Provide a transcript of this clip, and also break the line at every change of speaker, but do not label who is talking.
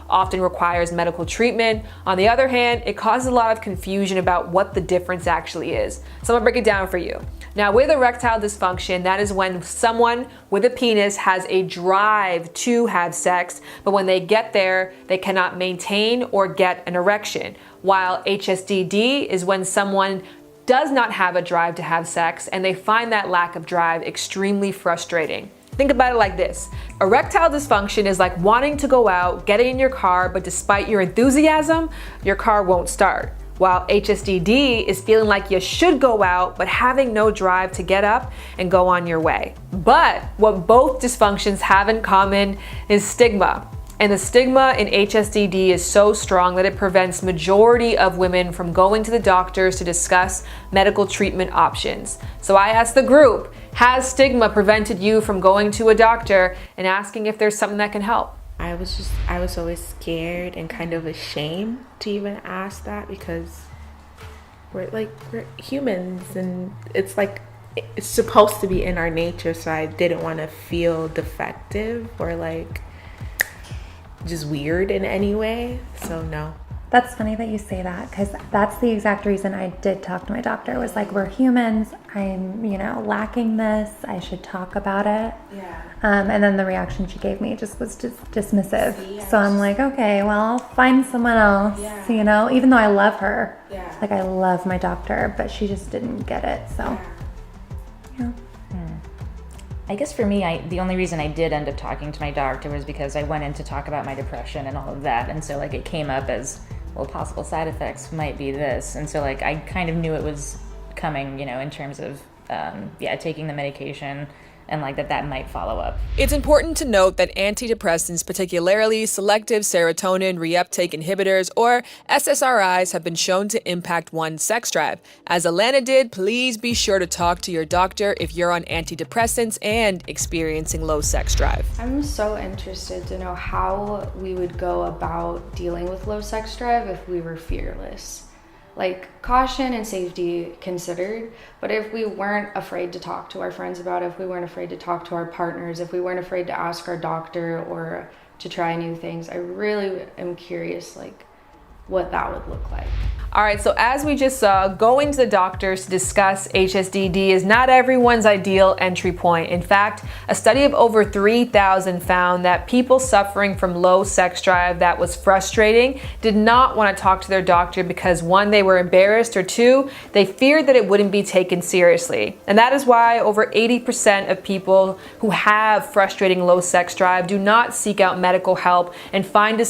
often requires medical treatment. On the other hand, it causes a lot of confusion about what the difference actually is. So I'm gonna break it down for you. Now, with erectile dysfunction, that is when someone with a penis has a drive to have sex, but when they get there, they cannot maintain or get an erection. While HSDD is when someone does not have a drive to have sex and they find that lack of drive extremely frustrating. Think about it like this. Erectile dysfunction is like wanting to go out, getting in your car, but despite your enthusiasm, your car won't start. While HSDD is feeling like you should go out, but having no drive to get up and go on your way. But what both dysfunctions have in common is stigma. And the stigma in HSDD is so strong that it prevents majority of women from going to the doctors to discuss medical treatment options. So I asked the group, has stigma prevented you from going to a doctor and asking if there's something that can help?
I was always scared and kind of ashamed to even ask that, because we're humans, and it's like, it's supposed to be in our nature. So I didn't want to feel defective or like just weird in any way. So no.
That's funny that you say that, because that's the exact reason I did talk to my doctor. It was like, we're humans. I'm, lacking this. I should talk about it.
Yeah.
And then the reaction she gave me just was just dismissive. So I'm like, okay, well, I'll find someone else, even though I love her.
Yeah.
Like, I love my doctor, but she just didn't get it. So, yeah.
I guess for me, the only reason I did end up talking to my doctor was because I went in to talk about my depression and all of that. And so it came up as, well, possible side effects might be this. And so I kind of knew it was coming, in terms of, taking the medication and that might follow up.
It's important to note that antidepressants, particularly selective serotonin reuptake inhibitors or SSRIs, have been shown to impact one's sex drive. As Alana did, please be sure to talk to your doctor if you're on antidepressants and experiencing low sex drive.
I'm so interested to know how we would go about dealing with low sex drive if we were fearless. Like, caution and safety considered, but if we weren't afraid to talk to our friends about it, if we weren't afraid to talk to our partners, if we weren't afraid to ask our doctor or to try new things, I really am curious, what that would look like.
All right, so as we just saw, going to the doctors to discuss HSDD is not everyone's ideal entry point. In fact, a study of over 3,000 found that people suffering from low sex drive that was frustrating did not want to talk to their doctor because, one, they were embarrassed, or two, they feared that it wouldn't be taken seriously. And that is why over 80% of people who have frustrating low sex drive do not seek out medical help and find a solution